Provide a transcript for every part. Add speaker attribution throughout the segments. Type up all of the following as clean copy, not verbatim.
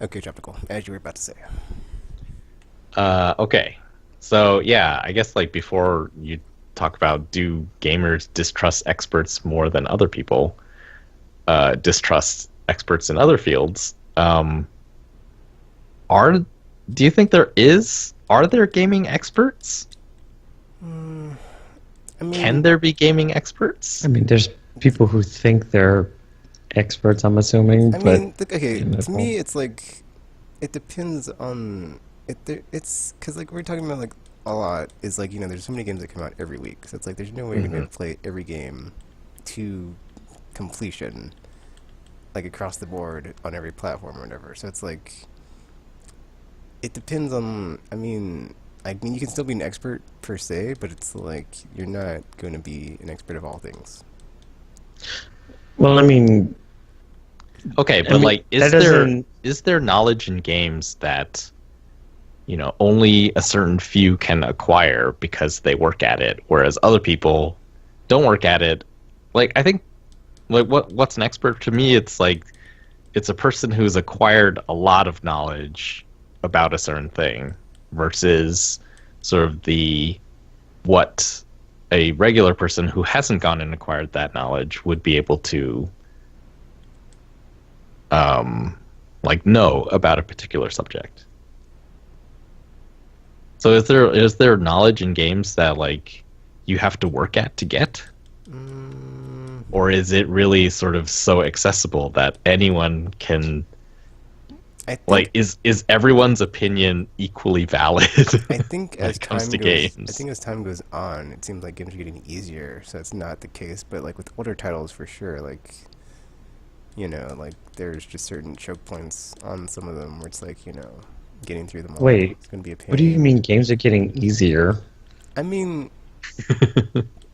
Speaker 1: Okay, Tropical, as you were about to say.
Speaker 2: Okay. So yeah, I guess like before you talk about do gamers distrust experts more than other people distrust experts in other fields? Are do you think are there gaming experts?
Speaker 1: I
Speaker 2: Can
Speaker 1: mean,
Speaker 2: there be gaming
Speaker 3: I
Speaker 2: experts?
Speaker 3: mean, there's people who think they're experts, I'm assuming, but
Speaker 1: okay.
Speaker 3: you
Speaker 1: To
Speaker 3: know,
Speaker 1: me, it's like it depends on it. It's because like we're talking about like a lot is like there's so many games that come out every week, so it's like there's no way you're gonna be
Speaker 2: Hmm.
Speaker 1: able to play every game to completion, like across the board on every platform or whatever. So it's like it depends on. I mean, you can still be an expert per se, but it's like you're not going to be an expert of all things.
Speaker 3: well,
Speaker 2: Okay,
Speaker 3: I
Speaker 2: but
Speaker 3: mean
Speaker 2: like
Speaker 3: that doesn't.
Speaker 2: is there knowledge in games that only a certain few can acquire because they work at it, whereas other people don't work at it. Like I think like what's an expert to me, it's like it's a person who's acquired a lot of knowledge about a certain thing versus sort of the what a regular person who hasn't gone and acquired that knowledge would be able to like know about a particular subject. So is there knowledge in games that like you have to work at to get?
Speaker 1: Mm,
Speaker 2: Or is it really sort of so accessible that anyone can
Speaker 1: I
Speaker 2: like
Speaker 1: think
Speaker 2: is everyone's opinion equally valid
Speaker 1: I think
Speaker 2: when
Speaker 1: as
Speaker 2: it comes
Speaker 1: time
Speaker 2: to
Speaker 1: goes, I
Speaker 2: games?
Speaker 1: think as time goes on, it seems like games are getting easier. So it's not the case, but like with older titles, for sure, like like there's just certain choke points on some of them where it's like getting through them all
Speaker 3: Wait,
Speaker 1: is going to be a
Speaker 3: what do you
Speaker 1: pain.
Speaker 3: mean games are getting easier?
Speaker 1: I mean,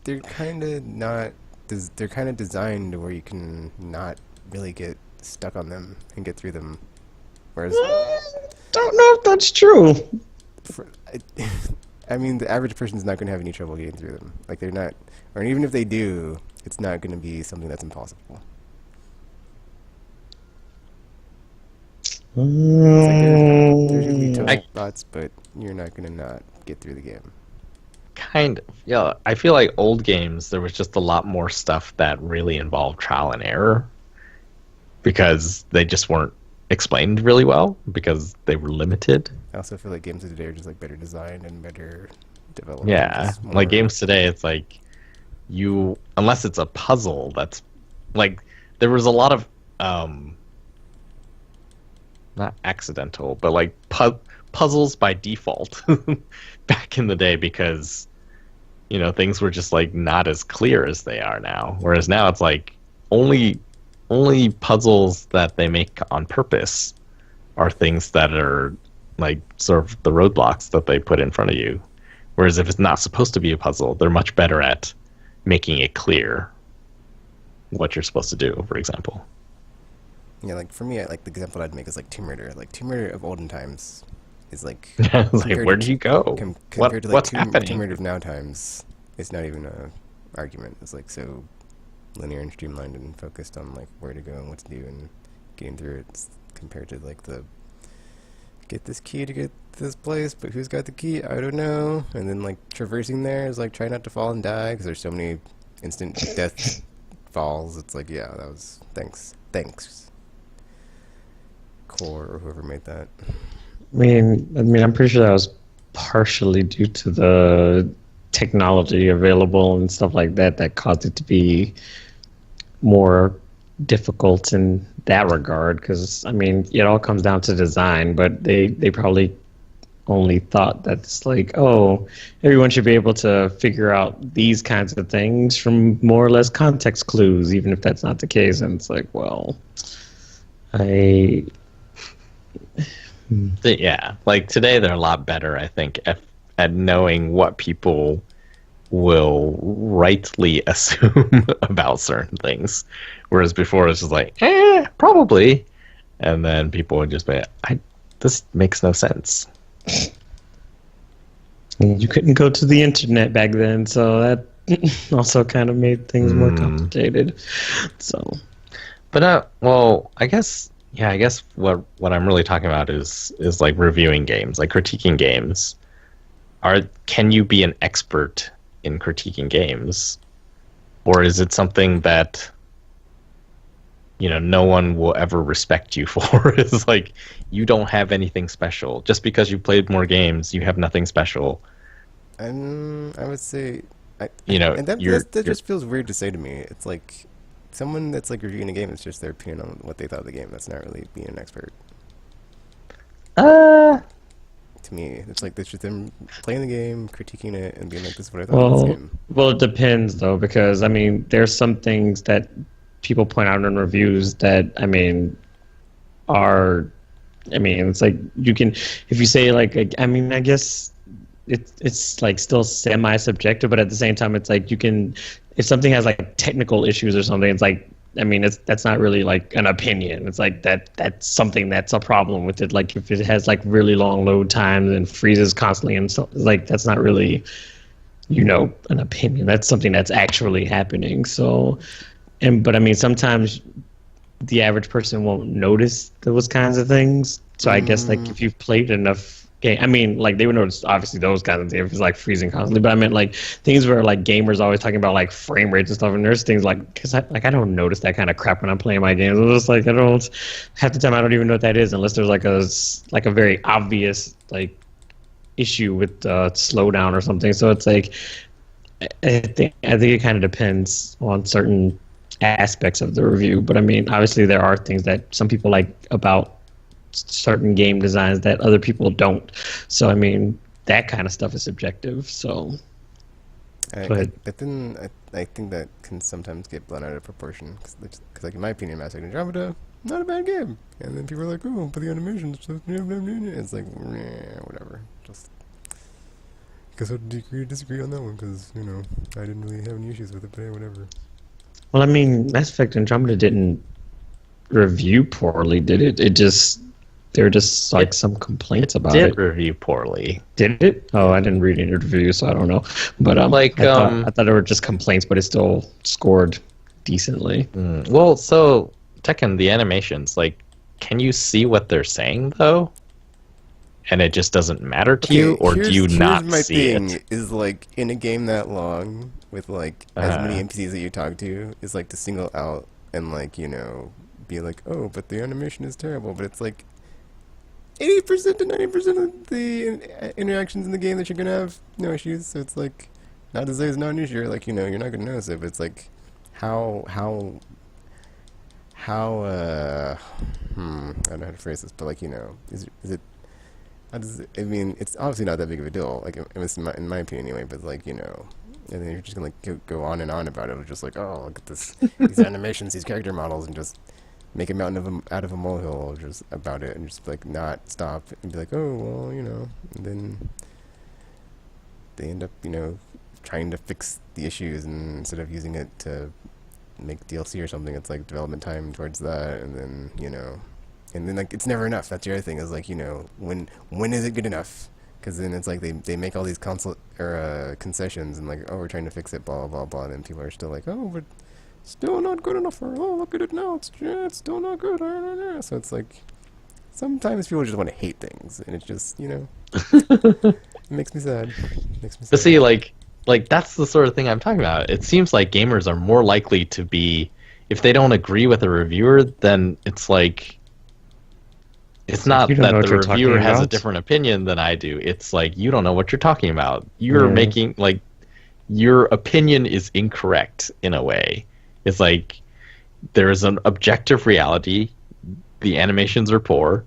Speaker 1: they're kind of not. They're kind of designed where you can not really get stuck on them and get through them. Whereas,
Speaker 3: Don't know if that's true.
Speaker 1: for, I mean, the average person's not going to have any trouble getting through them. Like they're not, or even if they do, it's not going to be something that's impossible. It's like there's going to be tough
Speaker 2: I
Speaker 3: Mm,
Speaker 1: spots, but you're not going to not get through the game.
Speaker 2: kind of, yeah, I feel like old games there was just a lot more stuff that really involved trial and error because they just weren't explained really well because they were limited.
Speaker 1: I also feel like games of today are just like better designed and better developed and
Speaker 2: Yeah,
Speaker 1: just
Speaker 2: like
Speaker 1: more.
Speaker 2: games today, it's like you unless it's a puzzle that's like there was a lot of not accidental, but like puzzles by default back in the day because things were just like not as clear as they are now. Whereas now it's like only only puzzles that they make on purpose are things that are like sort of the roadblocks that they put in front of you. Whereas if it's not supposed to be a puzzle, they're much better at making it clear what you're supposed to do, for example.
Speaker 1: Yeah, like for me, like the example I'd make is like Tomb Raider. Like Tomb Raider of olden times is like
Speaker 2: It's like,
Speaker 1: compared
Speaker 2: where did you go?
Speaker 1: compared to like
Speaker 2: What's
Speaker 1: Tomb
Speaker 2: happening?
Speaker 1: Raider of now times, it's not even a argument. It's like so linear and streamlined and focused on like where to go and what to do and getting through it compared to like the get this key to get this place, but who's got the key? I don't know. And then like traversing there is like try not to fall and die because there's so many instant death falls. It's like yeah, that was thanks Core or whoever made that.
Speaker 3: I'm pretty sure that was partially due to the technology available and stuff like that that caused it to be more difficult in that regard. Because it all comes down to design, but they probably only thought that it's like, oh, everyone should be able to figure out these kinds of things from more or less context clues, even if that's not the case. And it's like, well, I
Speaker 2: Yeah, like today they're a lot better, I think, at knowing what people will rightly assume about certain things. Whereas before it's just like, probably. And then people would just be, this makes no sense.
Speaker 3: you couldn't go to the internet back then, so that also kind of made things more complicated. So
Speaker 2: But well, I guess Yeah, I guess what I'm really talking about is like reviewing games, like critiquing games. Can you be an expert in critiquing games, or is it something that no one will ever respect you for? It's like you don't have anything special just because you played more games. You have nothing special.
Speaker 1: And I would say, and
Speaker 2: You're
Speaker 1: that just feels weird to say to me. It's like someone that's like reviewing a game. It's just their opinion on what they thought of the game. That's not really being an expert.
Speaker 2: uh
Speaker 1: To me, it's like that's just them playing the game, critiquing it, and being like, "This is what I thought of this
Speaker 3: Well,
Speaker 1: game."
Speaker 3: well, it depends though, because I mean, there's some things that people point out in reviews that are, it's like you can, if you say I guess it's like still semi-subjective, but at the same time, it's like you can, if something has like technical issues or something, it's like, that's not really like an opinion. It's like that's something that's a problem with it. Like if it has like really long load times and freezes constantly and so like that's not really, an opinion. That's something that's actually happening. So, but sometimes the average person won't notice those kinds of things. So I guess like if you've played enough game, like they would notice obviously those kinds of things if it's like freezing constantly. But I meant like things where like gamers always talking about like frame rates and stuff, and there's things like because I don't notice that kind of crap when I'm playing my games. I'm just like I don't half the time I don't even know what that is unless there's like a very obvious like issue with slowdown or something. So it's like I think it kind of depends on certain aspects of the review. But obviously there are things that some people like about certain game designs that other people don't. So that kind of stuff is subjective. So go ahead.
Speaker 1: I think that can sometimes get blown out of proportion because like in my opinion, Mass Effect Andromeda not a bad game, and then people are like, oh, but the animations, it's like whatever. Just guess I'll disagree on that one because I didn't really have any issues with it, but hey, whatever.
Speaker 3: Well, Mass Effect Andromeda didn't review poorly, did it? There were just like some complaints about it.
Speaker 2: Did review poorly.
Speaker 3: Did it? Oh, I didn't read any reviews, so I don't know. But I thought there were just complaints, but it still scored decently.
Speaker 2: Well, so Tekken, the animations, like, can you see what they're saying though? And it just doesn't matter to you, or do you not see it?
Speaker 1: My thing is like in a game that long with like as many NPCs that you talk to is like to single out and like be like, oh, but the animation is terrible, but it's like 80% to 90% of the interactions in the game that you're gonna have no issues. So it's like not to say it's not an issue. Like you're not gonna notice it, but it's like how I don't know how to phrase this, but like is it how does it, it's obviously not that big of a deal. Like it was in my opinion anyway. But like and then you're just gonna like go on and on about it. It's just like, oh, look at this, these animations, these character models, and just make a mountain out of a molehill just about it, and just like not stop and be like, oh well, and then they end up trying to fix the issues, and instead of using it to make DLC or something, it's like development time towards that, and then like it's never enough. That's the other thing is like when is it good enough? Because then it's like they make all these console or concessions and like, oh, we're trying to fix it, blah blah blah, and then people are still like, oh, but still not good enough, or oh, look at it now, it's still not good. So it's like sometimes people just want to hate things, and it's just it makes me sad.
Speaker 2: But see, like that's the sort of thing I'm talking about. It seems like gamers are more likely to be, if they don't agree with a reviewer, then it's like it's not that the reviewer has a different opinion than I do. It's like you don't know what you're talking about. You're making like your opinion is incorrect in a way. It's like there is an objective reality. The animations are poor,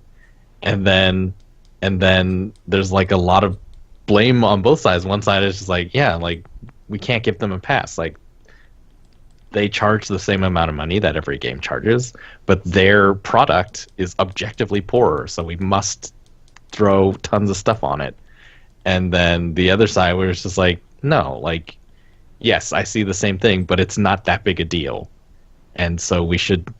Speaker 2: and then there's like a lot of blame on both sides. One side is just like, yeah, like we can't give them a pass. Like they charge the same amount of money that every game charges, but their product is objectively poorer, so we must throw tons of stuff on it. And then the other side where it's just like, no, like, yes, I see the same thing, but it's not that big a deal. And so we should,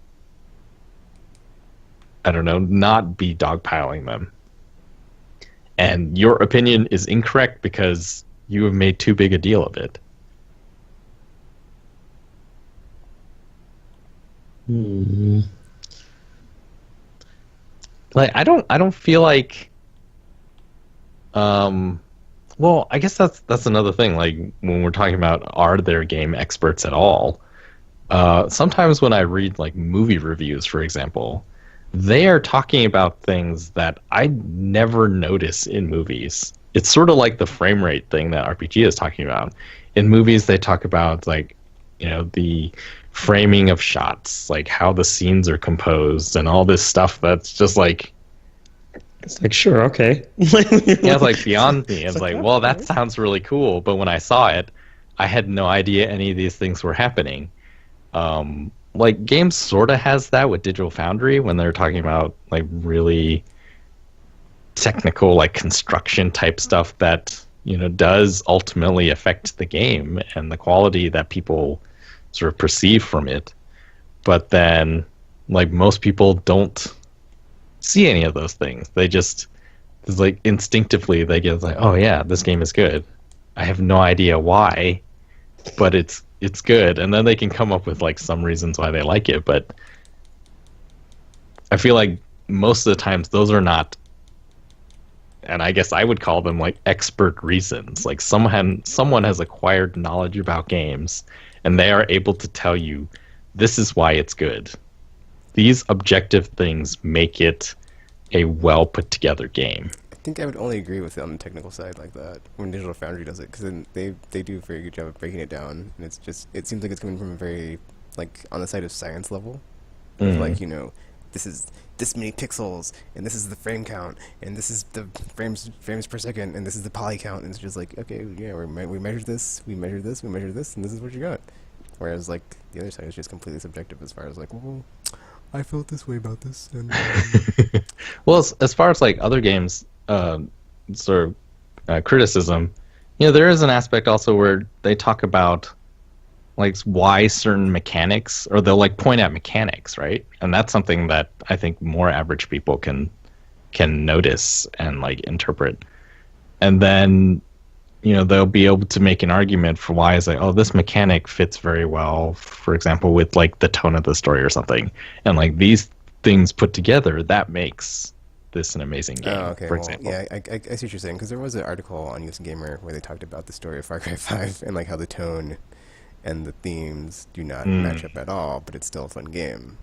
Speaker 2: I don't know, not be dogpiling them. And your opinion is incorrect because you have made too big a deal of it. Like I don't feel like well, I guess that's another thing. Like when we're talking about are there game experts at all? Sometimes when I read like movie reviews, for example, they are talking about things that I never notice in movies. It's sort of like the frame rate thing that RPG is talking about. In movies, they talk about like, the framing of shots, like how the scenes are composed and all this stuff that's just like,
Speaker 3: It's like, sure, okay.
Speaker 2: it's like beyond me. It's like,
Speaker 3: like,
Speaker 2: well, that
Speaker 3: okay.
Speaker 2: sounds really cool, but when I saw it, I had no idea any of these things were happening. Like games sort of has that with Digital Foundry when they're talking about like really technical, like construction type stuff that does ultimately affect the game and the quality that people sort of perceive from it. But then, like most people don't see any of those things. They just, it's like instinctively they get like, oh yeah, this game is good. I have no idea why, but it's good, and then they can come up with like some reasons why they like it. But I feel like most of the times those are not, and I guess I would call them like expert reasons. Like someone has acquired knowledge about games, and they are able to tell you this is why it's good. These objective things make it a well put together game.
Speaker 1: I think I would only agree with it on the technical side like that when Digital Foundry does it, because then they do a very good job of breaking it down, and it seems like it's coming from a very like on the side of science level, of like this is this many pixels, and this is the frame count, and this is the frames per second, and this is the poly count, and it's just like, okay, yeah, we measure this, we measure this, we measure this, and this is what you got. Whereas like the other side is just completely subjective as far as like, well, I felt this way about this, and
Speaker 2: well, as far as like other games, sort of criticism, there is an aspect also where they talk about like why certain mechanics, or they'll like point at mechanics, right? And that's something that I think more average people can notice and like interpret. And then they'll be able to make an argument for why it's like, oh, this mechanic fits very well, for example, with like the tone of the story or something. And like these things put together, that makes this an amazing game,
Speaker 1: okay,
Speaker 2: for
Speaker 1: well,
Speaker 2: example.
Speaker 1: yeah, I see what you're saying, because there was an article on US Gamer where they talked about the story of Far Cry 5 and like how the tone and the themes do not match up at all, but it's still a fun game.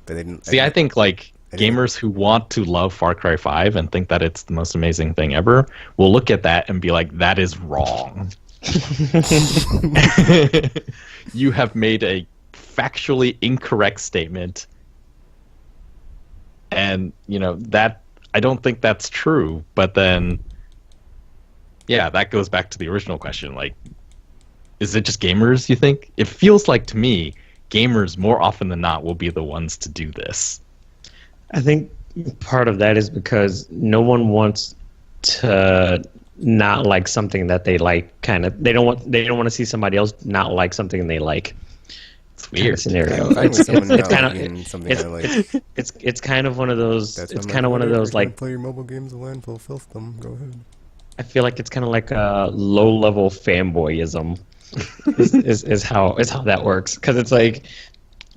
Speaker 1: But they didn't
Speaker 2: See, I think like gamers who want to love Far Cry 5 and think that it's the most amazing thing ever will look at that and be like, that is wrong. You have made a factually incorrect statement. And, that I don't think that's true. But then, yeah, that goes back to the original question. Like, is it just gamers, you think? It feels like to me, gamers more often than not will be the ones to do this.
Speaker 3: I think part of that is because no one wants to not like something that they like. Kind of, they don't want to see somebody else not like something they like.
Speaker 2: It's weird.
Speaker 3: Kind of scenario.
Speaker 1: I'm fine with someone not
Speaker 3: kind
Speaker 1: liking something I like.
Speaker 3: It's kind of one of those.
Speaker 1: That's
Speaker 3: It's
Speaker 1: why I'm
Speaker 3: kind of one of
Speaker 1: whatever,
Speaker 3: those
Speaker 1: if you wanna
Speaker 3: like.
Speaker 1: play your mobile games, a landfill, filth them. Go ahead.
Speaker 3: I feel like it's kind of like a low-level fanboyism. is how that works, because it's like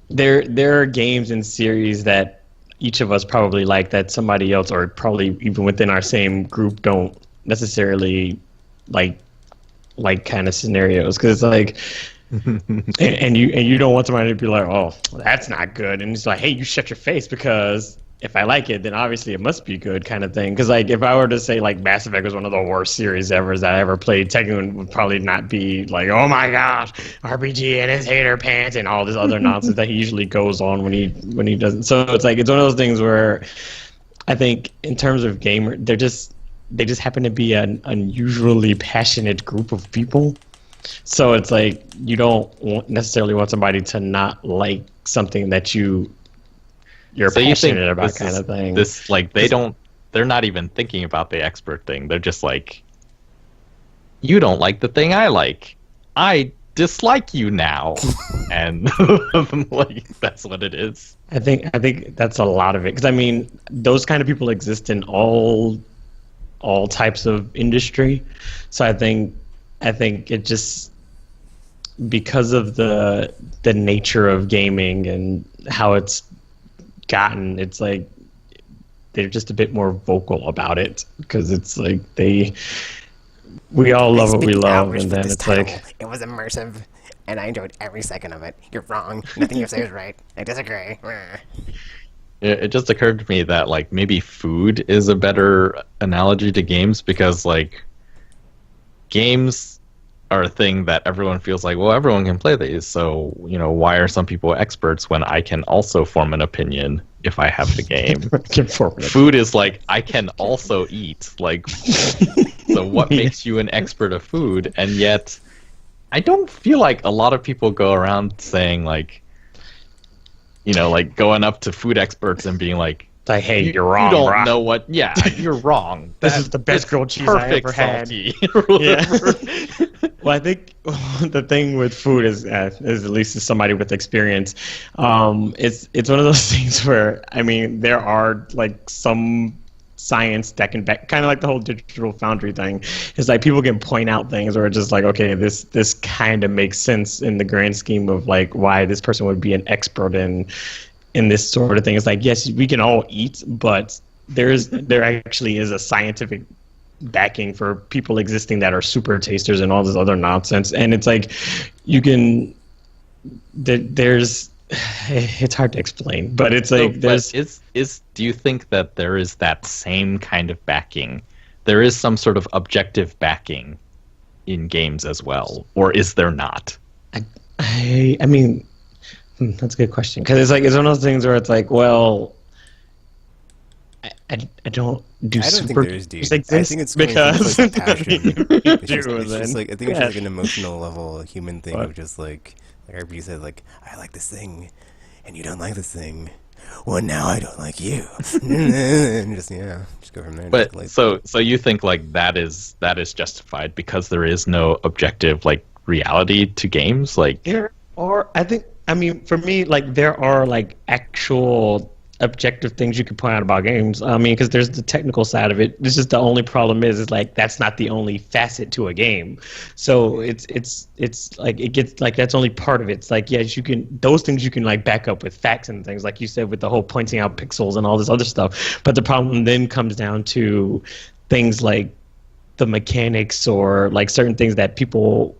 Speaker 3: there are games and series that each of us probably like that somebody else, or probably even within our same group, don't necessarily like kind of scenarios, because it's like and you don't want somebody to be like, oh, that's not good, and it's like, hey, you shut your face, because if I like it, then obviously it must be good, kind of thing. Because like if I were to say like Mass Effect was one of the worst series ever that I ever played, Tekken would probably not be like, oh my gosh, RPG and his hater pants and all this other nonsense that he usually goes on when he doesn't. So it's like, it's one of those things where I think in terms of gamer, they just happen to be an unusually passionate group of people. So it's like you don't necessarily want somebody to not like something that you're
Speaker 2: so
Speaker 3: passionate about, kind of thing.
Speaker 2: This like they're not even thinking about the expert thing. They're just like, you don't like the thing I like. I dislike you now. And like that's what it is.
Speaker 3: I think that's a lot of it, because I mean those kind of people exist in all types of industry. So I think it just, because of the nature of gaming and how it's gotten, it's like they're just a bit more vocal about it, because it's like we all love what we love, and then it's like
Speaker 1: it was immersive, and I enjoyed every second of it. You're wrong. Nothing you say is right. I disagree.
Speaker 2: It just occurred to me that like maybe food is a better analogy to games, because like games are a thing that everyone feels like, well, everyone can play these, so why are some people experts when I can also form an opinion if I have the game? Food is like, I can also eat, like, so what makes you an expert of food? And yet I don't feel like a lot of people go around saying like, like going up to food experts and being like,
Speaker 3: hey, you're wrong.
Speaker 2: You don't
Speaker 3: bro.
Speaker 2: know what? Yeah, you're wrong.
Speaker 3: This is the best grilled cheese I ever had. Yeah. Well, I think the thing with food is at least as somebody with experience, it's one of those things where, I mean, there are like some science that can back, kind of like the whole digital foundry thing. It's like people can point out things where it's just like, okay, this kind of makes sense in the grand scheme of like why this person would be an expert in this sort of thing. It's like, yes, we can all eat, but there actually is a scientific backing for people existing that are super tasters and all this other nonsense. And it's like, it's hard to explain, but it's like
Speaker 2: do you think that there is that same kind of backing? There is some sort of objective backing in games as well, or is there not?
Speaker 3: I mean, that's a good question, because it's one of those things where it's like, well, I don't
Speaker 1: think there is, dude. I think it's because like passion. It's just like, I think it's just like an emotional level, a human thing of just like everybody said, like, I like this thing, and you don't like this thing. Well, now I don't like you. And just go from there.
Speaker 2: But like, so you think like that is justified because there is no objective like reality to games, like
Speaker 3: I mean, for me, like, there are like actual objective things you can point out about games. I mean, because there's the technical side of it. This is the only problem is like that's not the only facet to a game. So it's like it gets like that's only part of it. It's like, yes, those things you can like back up with facts and things, like you said, with the whole pointing out pixels and all this other stuff. But the problem then comes down to things like the mechanics or like certain things that people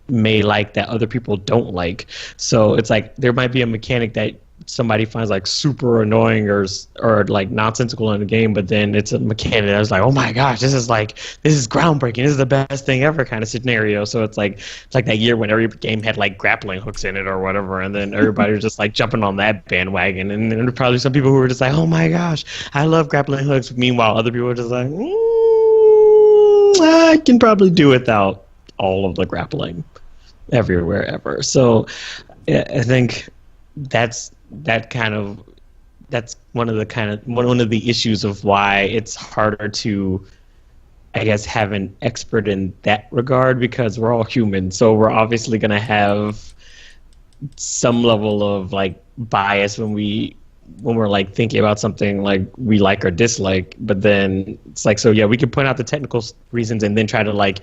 Speaker 3: may like that other people don't like. So it's like there might be a mechanic that somebody finds like super annoying or like nonsensical in the game, but then it's a mechanic that's like, oh my gosh, this is groundbreaking, this is the best thing ever kind of scenario. So it's like that year when every game had like grappling hooks in it or whatever, and then everybody was just like jumping on that bandwagon, and then there were probably some people who were just like, oh my gosh, I love grappling hooks. Meanwhile, other people were just like, I can probably do without all of the grappling everywhere ever. So yeah, I think that's one of the issues of why it's harder to, I guess, have an expert in that regard, because we're all human, so we're obviously going to have some level of like bias when we're like thinking about something like we like or dislike. But then it's like, so yeah, we can point out the technical reasons and then try to like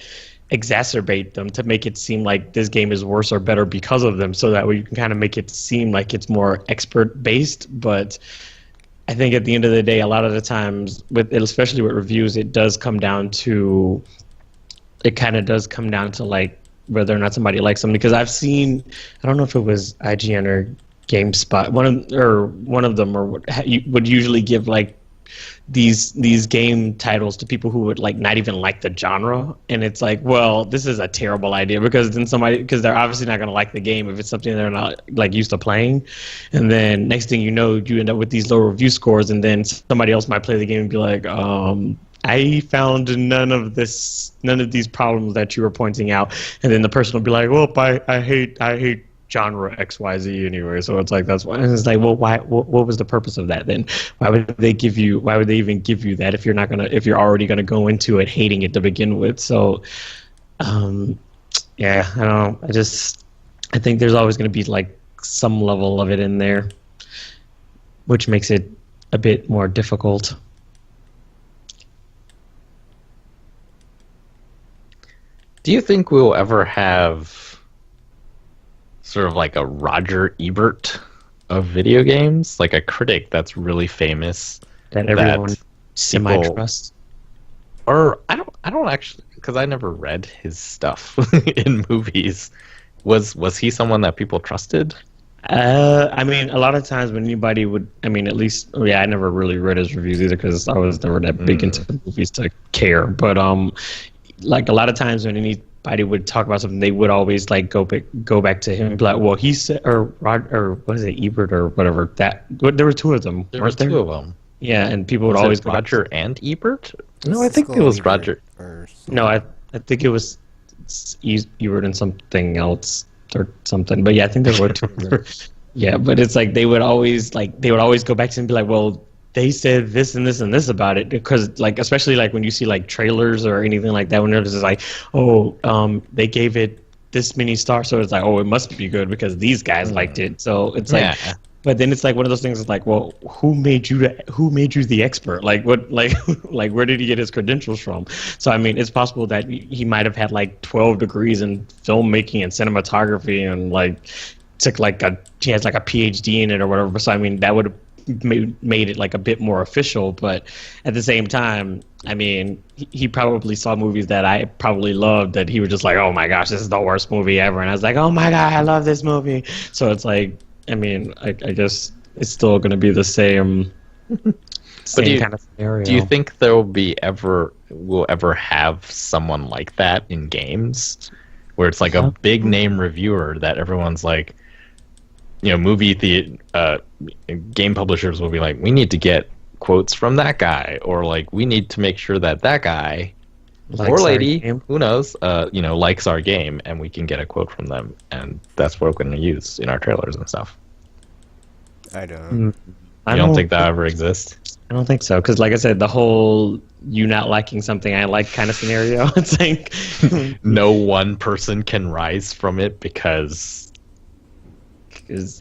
Speaker 3: exacerbate them to make it seem like this game is worse or better because of them, so that way you can kind of make it seem like it's more expert based. But I think at the end of the day, a lot of the times especially with reviews, it kind of does come down to like whether or not somebody likes something. Because I've seen, I don't know if it was IGN or GameSpot, one of them would usually give like these game titles to people who would like not even like the genre, and it's like, well, this is a terrible idea, because they're obviously not going to like the game if it's something they're not like used to playing. And then next thing you know, you end up with these low review scores, and then somebody else might play the game and be like, I found none of these problems that you were pointing out. And then the person will be like, well, I hate genre XYZ anyway, so it's like, that's why. And it's like, well, why? What was the purpose of that then? Why would they even give you that if you're already gonna go into it hating it to begin with? So, yeah, I don't know. I think there's always gonna be like some level of it in there, which makes it a bit more difficult.
Speaker 2: Do you think we'll ever have sort of like a Roger Ebert of video games, like a critic that's really famous,
Speaker 3: that everyone
Speaker 2: that
Speaker 3: semi-trusts.
Speaker 2: Or I don't actually, because I never read his stuff in movies. Was he someone that people trusted?
Speaker 3: I mean, a lot of times when anybody would, I mean, at least, I never really read his reviews either because I was never that big into movies to care. But like a lot of times when anybody would talk about something, they would always like go back to him and be like, well, he said, or what is it, Ebert or whatever. There were two of them.
Speaker 2: There were two of them.
Speaker 3: Yeah, and people would
Speaker 2: Was
Speaker 3: always
Speaker 2: it
Speaker 3: go
Speaker 2: Roger and Ebert? No, I think it was Roger.
Speaker 3: No, I think it was Ebert and something else or something. But yeah, I think there were two. Yeah, but it's like they would always go back to him and be like, well, they said this and this and this about it, because like especially like when you see like trailers or anything like that, when it's just like, they gave it this many stars, so it's like, it must be good because these guys liked it. So it's like. But then it's like one of those things. It's like, well, who made you the expert? Like what? Like like where did he get his credentials from? So I mean, it's possible that he might have had like 12 degrees in filmmaking and cinematography, and like he has like a PhD in it or whatever. So I mean, that would have made it like a bit more official. But at the same time, I mean, he probably saw movies that I probably loved that he was just like, oh my gosh, this is the worst movie ever, and I was like, oh my god, I love this movie. So it's like. I mean, I guess it's still going to be the same kind of scenario.
Speaker 2: Do you think we'll ever have someone like that in games, where it's like a big name reviewer that everyone's like, game publishers will be like, we need to get quotes from that guy, or like we need to make sure that guy or lady, who knows, likes our game, and we can get a quote from them, and that's what we're going to use in our trailers and stuff.
Speaker 1: I don't.
Speaker 2: You don't think that ever exists?
Speaker 3: I don't think so, because like I said, the whole you not liking something I like kind of scenario, it's like
Speaker 2: no one person can rise from it because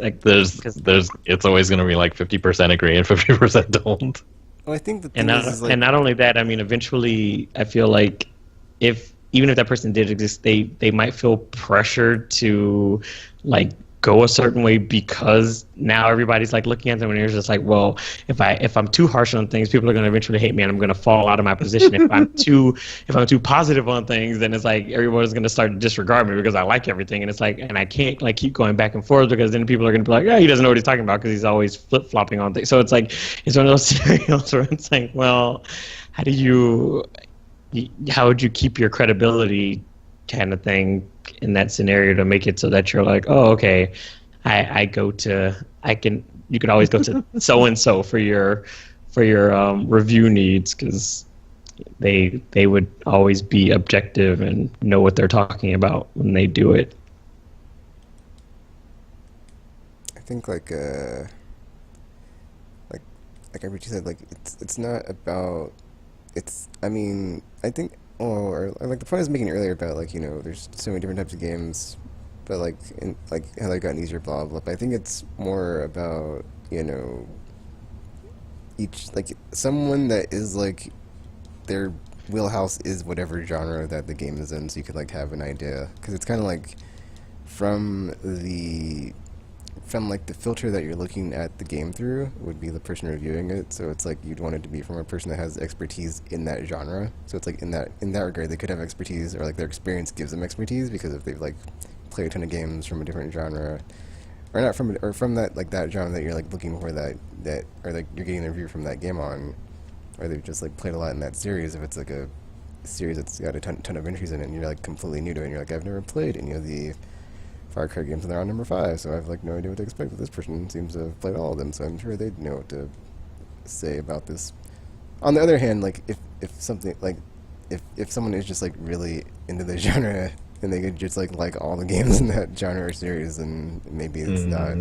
Speaker 3: like,
Speaker 2: it's always going to be like 50% agree and 50% don't.
Speaker 1: Well, I think the
Speaker 3: and not only that, I mean, eventually, I feel like even if that person did exist, they might feel pressured to like go a certain way because now everybody's like looking at them and they're just like, well, if I'm too harsh on things, people are going to eventually hate me and I'm going to fall out of my position. if I'm too positive on things, then it's like everyone's going to start to disregard me because I like everything, and it's like, and I can't like keep going back and forth because then people are going to be like, he doesn't know what he's talking about because he's always flip-flopping on things. So it's like it's one of those scenarios where it's like, well, how would you keep your credibility kind of thing in that scenario to make it so that you're like, oh, okay, you can always go to so and so for your review needs, because they would always be objective and know what they're talking about when they do it.
Speaker 1: I think like what you said, like it's not about I mean, I think or like the point I was making earlier about like, there's so many different types of games, but like how they've gotten easier, blah blah. But I think it's more about each, like, someone that is like their wheelhouse is whatever genre that the game is in, so you could like have an idea, because it's kind of like from the filter that you're looking at the game through would be the person reviewing it. So it's like you'd want it to be from a person that has expertise in that genre. So it's like in that regard, they could have expertise, or like their experience gives them expertise, because if they've like played a ton of games from a different genre, or not from that like that genre that you're like looking for that or like you're getting a review from that game on, or they've just like played a lot in that series. If it's like a series that's got a ton of entries in it, and you're like completely new to it, and you're like, I've never played any of the Far Cry games, and they're on number 5, so I have like no idea what to expect. But this person seems to have played all of them, so I'm sure they'd know what to say about this. On the other hand, like if something like if someone is just like really into the genre and they could just like all the games in that genre or series, then maybe it's not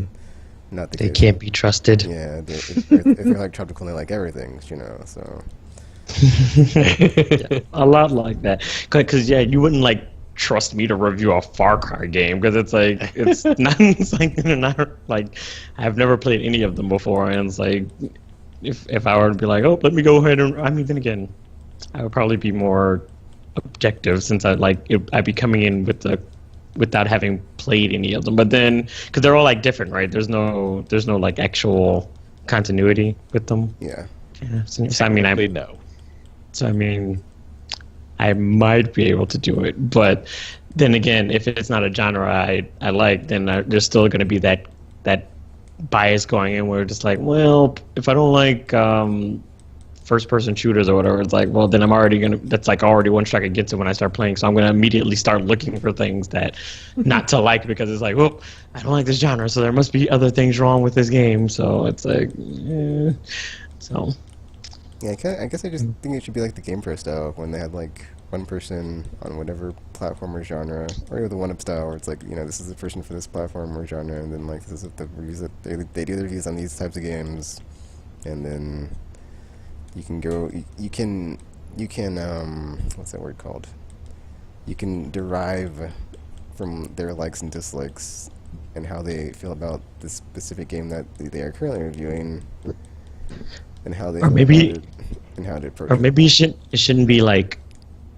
Speaker 1: the
Speaker 3: They
Speaker 1: case.
Speaker 3: can't be trusted.
Speaker 1: Yeah, if they're like tropical, they like everything, so.
Speaker 3: Yeah, a lot like that, because you wouldn't like trust me to review a Far Cry game, because it's like they're not like, I've never played any of them before, and it's like if I were to be like, oh, let me go ahead and, I mean, then again, I would probably be more objective, since I'd be coming in without having played any of them. But then, because they're all like different, right? There's no like actual continuity with them.
Speaker 1: Yeah.
Speaker 3: Yeah, so I mean,
Speaker 2: no.
Speaker 3: So I mean, I might be able to do it, but then again, if it's not a genre I like, then there's still going to be that bias going in where it's just like, well, if I don't like first person shooters or whatever, it's like, well, then I'm already gonna. That's like already one strike against it when I start playing. So I'm gonna immediately start looking for things that not to like because it's like, well, I don't like this genre, so there must be other things wrong with this game. So it's like, so.
Speaker 1: Yeah, I guess I just think it should be like the Game Pro style when they had like one person on whatever platform or genre, or the one up style where it's like, this is the person for this platform or genre, and then like this is the reviews that they do the reviews on these types of games, and then you can go, you can what's that word called? You can derive from their likes and dislikes and how they feel about this specific game that they are currently reviewing. And how they approach
Speaker 3: or maybe it shouldn't be like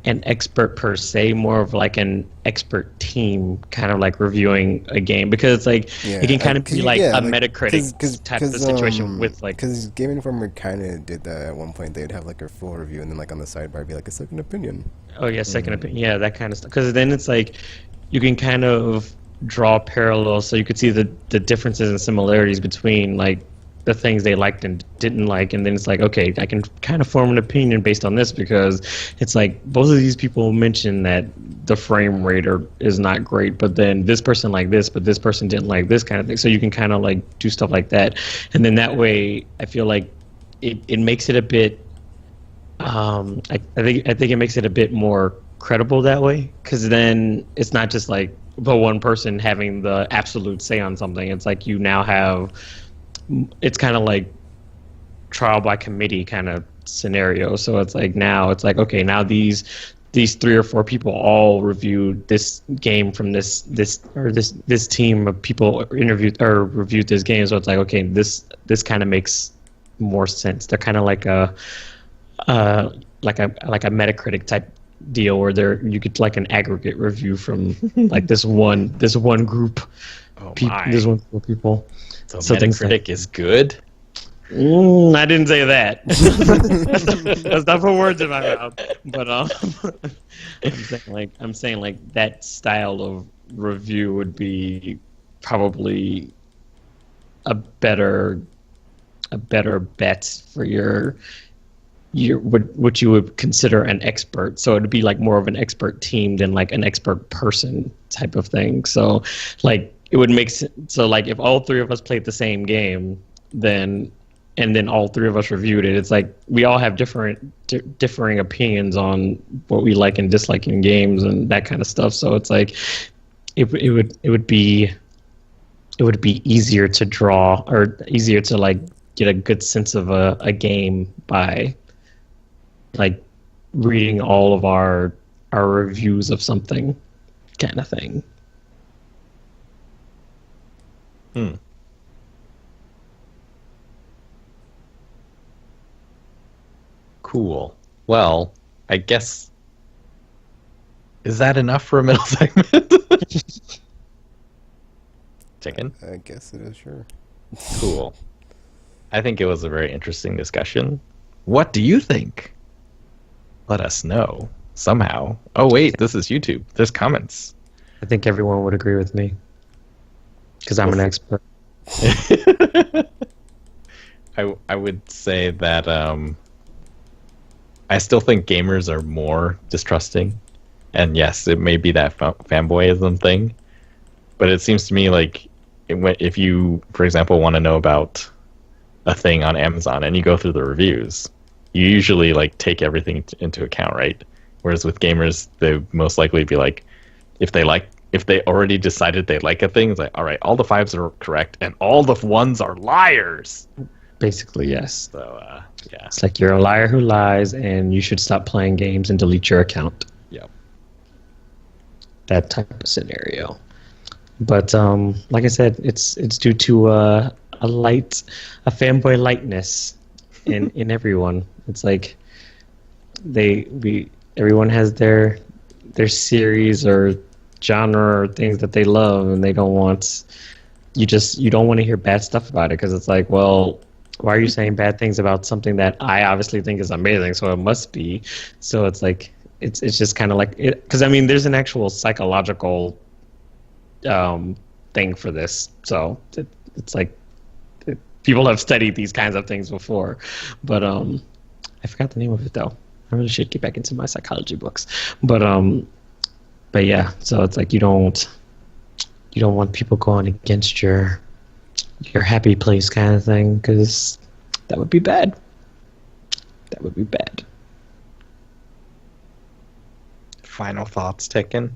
Speaker 3: an expert per se, more of like an expert team kind of like reviewing a game, because it's like it can kind of be like a Metacritic type of situation with like,
Speaker 1: because Game Informer kind of did that at one point. They'd have like a full review and then like on the sidebar it'd be like a second opinion.
Speaker 3: Oh yeah, second opinion, yeah, that kind of stuff. Because then it's like you can kind of draw parallels, so you could see the differences and similarities between like the things they liked and didn't like, and then it's like, okay, I can kind of form an opinion based on this, because it's like both of these people mentioned that the frame rate is not great, but then this person liked this, but this person didn't like this kind of thing. So you can kind of like do stuff like that, and then that way I feel like it makes it a bit I think it makes it a bit more credible that way, because then it's not just like the one person having the absolute say on something. It's like you now have, it's kind of like trial by committee kind of scenario. So it's like now it's like, okay, now these 3 or 4 people all reviewed this game from this team of people interviewed or reviewed this game. So it's like, okay, this kind of makes more sense. They're kind of like a Metacritic type deal where you get like an aggregate review from like this one group this one group of people.
Speaker 2: So Metacritic is good?
Speaker 3: I didn't say that. That's not put words in my mouth. But I'm saying like that style of review would be probably a better bet for your what you would consider an expert. So it'd be like more of an expert team than like an expert person type of thing. So like it would make sense. So like if all 3 of us played the same game, then all 3 of us reviewed it, it's like we all have differing opinions on what we like and dislike in games and that kind of stuff. So it's like it would be easier to draw, or easier to like get a good sense of a game by like reading all of our reviews of something kind of thing.
Speaker 2: Cool. Well, I guess, is that enough for a middle segment? Chicken?
Speaker 1: I guess it is, sure.
Speaker 2: Cool. I think it was a very interesting discussion. What do you think? Let us know somehow. Oh wait, this is YouTube. There's comments.
Speaker 3: I think everyone would agree with me, because I'm an expert.
Speaker 2: I would say that I still think gamers are more distrusting, and yes, it may be that fanboyism thing, but it seems to me like if you, for example, want to know about a thing on Amazon and you go through the reviews, you usually like take everything into account, right? Whereas with gamers, they most likely be like, if they already decided they like a thing, it's like, all right, all the 5s are correct and all the 1s are liars.
Speaker 3: Basically, yes.
Speaker 2: So yeah,
Speaker 3: it's like you're a liar who lies, and you should stop playing games and delete your account.
Speaker 2: Yep.
Speaker 3: That type of scenario. But like I said, it's due to a fanboy lightness in everyone. It's like everyone has their series or genre or things that they love, and they don't want you don't want to hear bad stuff about it, because it's like, well, Why are you saying bad things about something that I obviously think is amazing? So it must be. So it's like it's just kind of like it, because I mean, there's an actual psychological thing for this. So it's like people have studied these kinds of things before, but I forgot the name of it though. I really should get back into my psychology books, but yeah. So it's like you don't want people going against your happy place kind of thing, because that would be bad. That would be bad.
Speaker 2: Final thoughts, Tekken?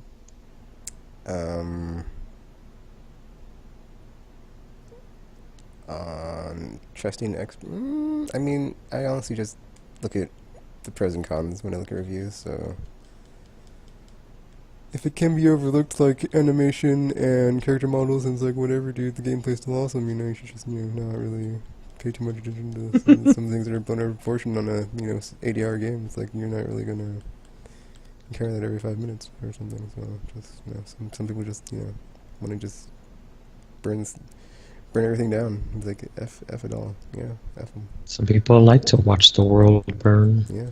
Speaker 1: Trusting I mean, I honestly just look at the pros and cons when I look at reviews, so if it can be overlooked like animation and character models and it's like whatever, dude, the gameplay's still awesome, you know, you should just, you know, not really pay too much attention to some things that are blown out of proportion on a, you know, 80-hour game. It's like you're not really gonna carry that every 5 minutes or something, so just, you know, some people just, you know, want to just burn everything down. It's like F it all. Yeah, F them.
Speaker 3: Some people like to watch the world burn.
Speaker 1: Yeah.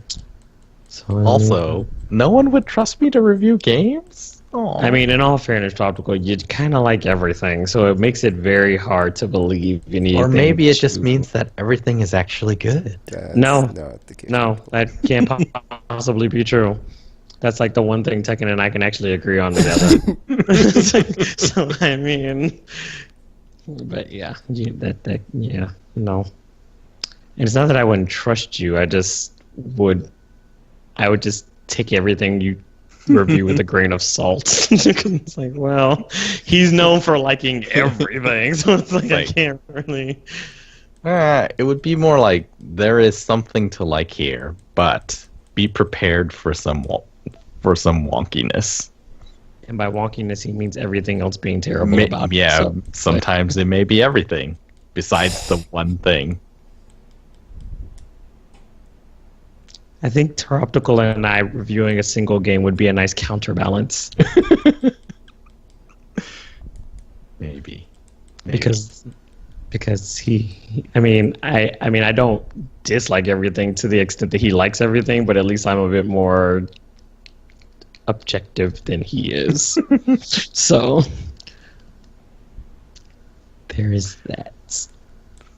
Speaker 3: So
Speaker 2: Also, no one would trust me to review games? Aw.
Speaker 3: I mean, in all fairness, Tropical, you kind of like everything, so it makes it very hard to believe anything.
Speaker 2: Or maybe it just means that everything is actually good.
Speaker 1: That's
Speaker 3: No.
Speaker 1: not the case.
Speaker 3: No, that can't possibly be true. That's like the one thing Tekken and I can actually agree on together. So I mean, but yeah, yeah, no. And it's not that I wouldn't trust you. I would just take everything you review with a grain of salt. It's like, well, he's known for liking everything, so it's like I can't really.
Speaker 2: It would be more like there is something to like here, but be prepared for some wonkiness.
Speaker 3: And by wonkiness, he means everything else being terrible about it.
Speaker 2: Yeah,
Speaker 3: So,
Speaker 2: sometimes it may be everything besides the one thing.
Speaker 3: I think Teroptical and I reviewing a single game would be a nice counterbalance.
Speaker 2: Maybe.
Speaker 3: Because I mean I don't dislike everything to the extent that he likes everything, but at least I'm a bit more objective than he is. So there is that.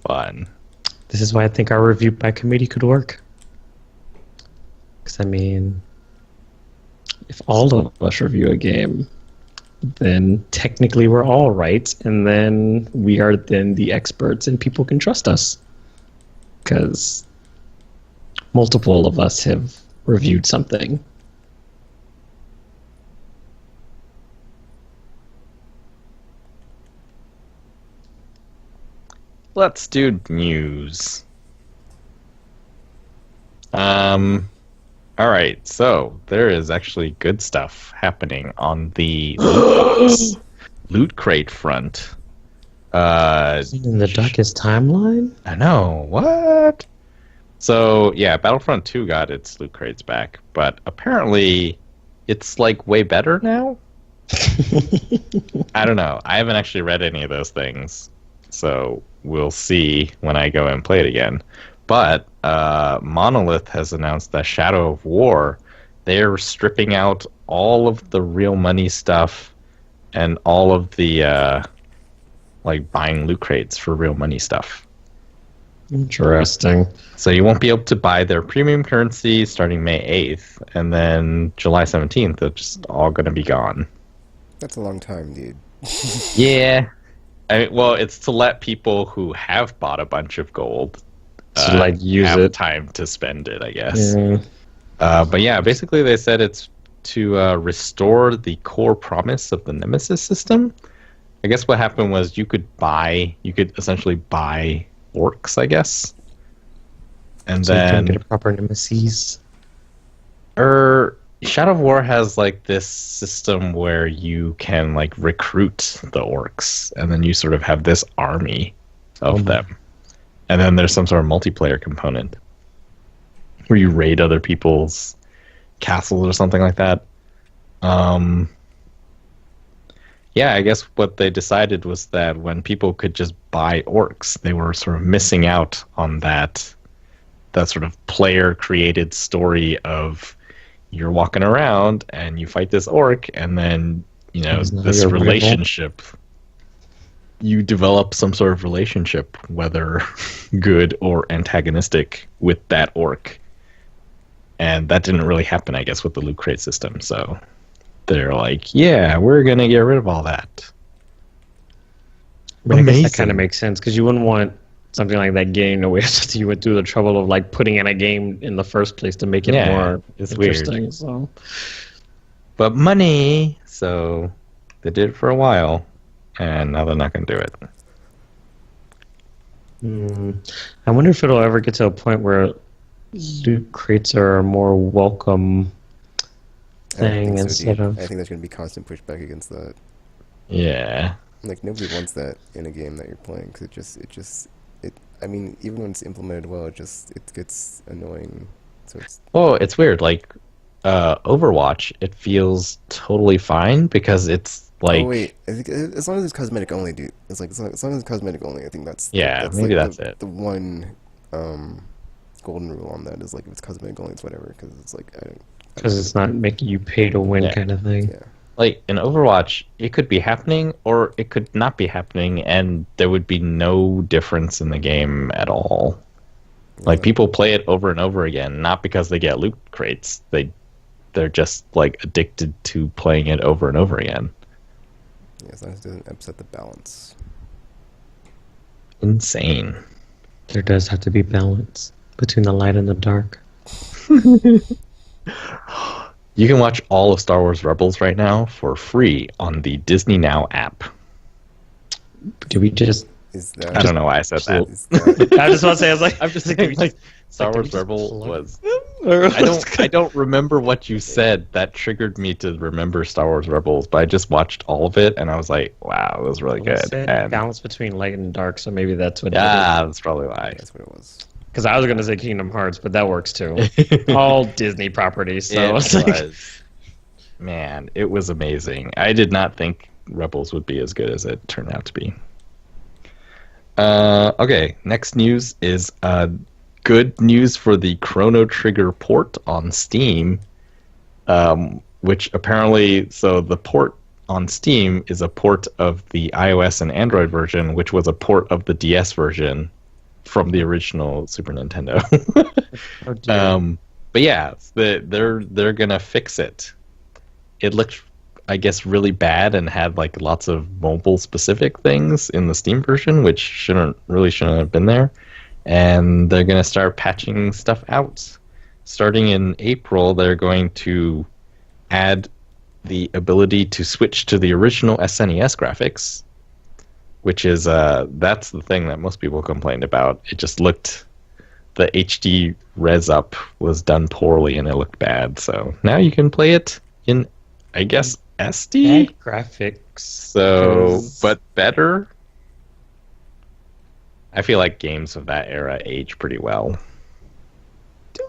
Speaker 2: Fun.
Speaker 3: This is why I think our review by committee could work. Because, I mean, if all of us review a game, then technically we're all right, and then we are then the experts, and people can trust us. Because multiple of us have reviewed something.
Speaker 2: Let's do news. All right, so there is actually good stuff happening on the loot crate front.
Speaker 3: In the darkest timeline?
Speaker 2: I know, what? So, yeah, Battlefront 2 got its loot crates back, but apparently it's, like, way better now? I don't know. I haven't actually read any of those things, so we'll see when I go and play it again. But Monolith has announced that Shadow of War, they're stripping out all of the real money stuff and all of the like buying loot crates for real money stuff.
Speaker 3: Interesting.
Speaker 2: So you won't be able to buy their premium currency starting May 8th, and then July 17th, it's just all going to be gone.
Speaker 1: That's a long time, dude.
Speaker 2: Yeah. Well, it's to let people who have bought a bunch of gold
Speaker 3: To like use
Speaker 2: have
Speaker 3: it.
Speaker 2: time to spend it, I guess.
Speaker 3: Yeah.
Speaker 2: But yeah, basically they said it's to restore the core promise of the Nemesis system. I guess what happened was you could essentially buy orcs, I guess. And
Speaker 3: So you
Speaker 2: then
Speaker 3: can get a proper nemesis.
Speaker 2: Shadow of War has like this system where you can like recruit the orcs, and then you sort of have this army of them. And then there's some sort of multiplayer component where you raid other people's castles or something like that. Yeah, I guess what they decided was that when people could just buy orcs, they were sort of missing out on that sort of player created story of you're walking around and you fight this orc and then,
Speaker 3: He's not
Speaker 2: this
Speaker 3: your rival.
Speaker 2: relationship, you develop some sort of relationship, whether good or antagonistic, with that orc. And that didn't really happen, I guess, with the loot crate system. So they're like, yeah, we're going to get rid of all that.
Speaker 3: But I guess
Speaker 2: Amazing.
Speaker 3: that kind of makes sense because you wouldn't want something like that getting away so you went through the trouble of like putting in a game in the first place to make it
Speaker 2: Yeah,
Speaker 3: more
Speaker 2: it's weird.
Speaker 3: interesting. So
Speaker 2: But money, so they did it for a while, and now they're not going to do it.
Speaker 3: I wonder if it'll ever get to a point where loot crates are a more welcome thing instead of.
Speaker 1: I think there's going to be constant pushback against that.
Speaker 2: Yeah.
Speaker 1: Like, nobody wants that in a game that you're playing, because I mean, even when it's implemented well, it gets annoying. So
Speaker 2: It's weird. Like, Overwatch, it feels totally fine because it's like...
Speaker 1: Oh, wait. I think as long as it's cosmetic only, dude. It's like, as long as it's cosmetic only, I think that's...
Speaker 2: Yeah, maybe
Speaker 1: like
Speaker 2: that's it.
Speaker 1: The one golden rule on that is, like, if it's cosmetic only, it's whatever, because it's like...
Speaker 3: Because it's not making you pay to win kind of thing.
Speaker 1: Yeah.
Speaker 2: Like, in Overwatch, it could be happening or it could not be happening, and there would be no difference in the game at all. Like, people play it over and over again, not because they get loot crates. They're just, like, addicted to playing it over and over again.
Speaker 1: Yeah, as long as it doesn't upset the balance.
Speaker 2: Insane.
Speaker 3: There does have to be balance between the light and the dark.
Speaker 2: You can watch all of Star Wars Rebels right now for free on the Disney Now app.
Speaker 3: Do we just...
Speaker 1: Is that...
Speaker 2: I don't know why I said that.
Speaker 1: Is that
Speaker 3: I just want to say, I was like...
Speaker 2: I'm just thinking, like, Star Wars
Speaker 3: just
Speaker 2: Rebels
Speaker 3: plug
Speaker 2: was...
Speaker 3: them?
Speaker 2: I don't remember what you said that triggered me to remember Star Wars Rebels, but I just watched all of it and I was like, wow, it was really
Speaker 3: Well, it
Speaker 2: good.
Speaker 3: said
Speaker 2: And
Speaker 3: balance between light and dark, so maybe that's what
Speaker 2: that's probably why.
Speaker 1: That's what it was.
Speaker 3: Because I was going to say Kingdom Hearts, but that works too. All Disney properties, so
Speaker 2: It
Speaker 3: it's like...
Speaker 2: was. Man, it was amazing. I did not think Rebels would be as good as it turned out to be. Okay, next news is good news for the Chrono Trigger port on Steam, which apparently, so the port on Steam is a port of the iOS and Android version, which was a port of the DS version from the original Super Nintendo.
Speaker 3: Oh, dear.
Speaker 2: But yeah, they're gonna fix it. It looked, I guess, really bad and had like lots of mobile specific things in the Steam version, which shouldn't have been there. And they're gonna start patching stuff out. Starting in April, they're going to add the ability to switch to the original SNES graphics, which is that's the thing that most people complained about. It just looked, the HD res up was done poorly and it looked bad. So now you can play it in, I guess, SD?
Speaker 3: Bad graphics.
Speaker 2: So, but better? I feel like games of that era age pretty well.
Speaker 3: Do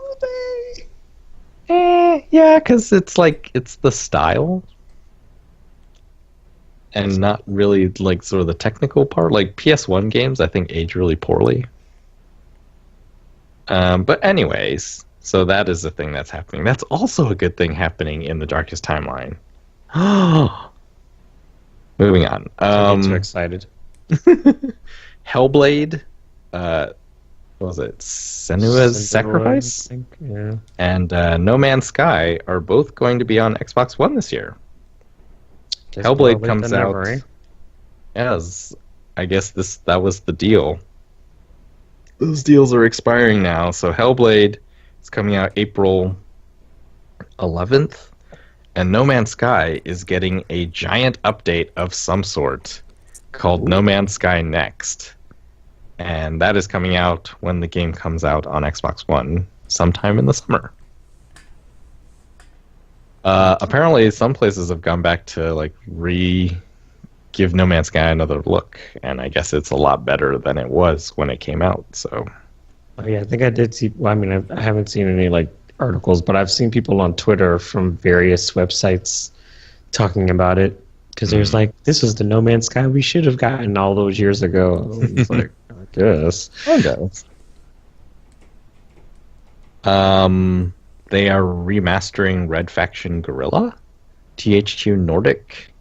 Speaker 3: they?
Speaker 2: Yeah, because it's like, it's the style. And not really like sort of the technical part. Like PS1 games, I think age really poorly. But anyways, so that is the thing that's happening. That's also a good thing happening in the Darkest Timeline. Moving on.
Speaker 3: I'm too excited.
Speaker 2: Hellblade, what was it? Senua's Sacrifice?
Speaker 3: I think, yeah.
Speaker 2: And No Man's Sky are both going to be on Xbox One this year.
Speaker 3: Guess
Speaker 2: Hellblade
Speaker 3: more late
Speaker 2: comes
Speaker 3: than
Speaker 2: out.
Speaker 3: never, eh?
Speaker 2: Yes, I guess that was the deal. Those deals are expiring now, so Hellblade is coming out April 11th, and No Man's Sky is getting a giant update of some sort called No Man's Sky Next. And that is coming out when the game comes out on Xbox One sometime in the summer. Apparently, some places have gone back to like give No Man's Sky another look, and I guess it's a lot better than it was when it came out. So,
Speaker 3: Oh, yeah, I think I did see. Well, I mean, I haven't seen any like articles, but I've seen people on Twitter from various websites talking about it. Because there's like, this is the No Man's Sky we should have gotten all those years ago. It's like, I guess.
Speaker 2: Okay. They are remastering Red Faction Guerrilla, THQ Nordic,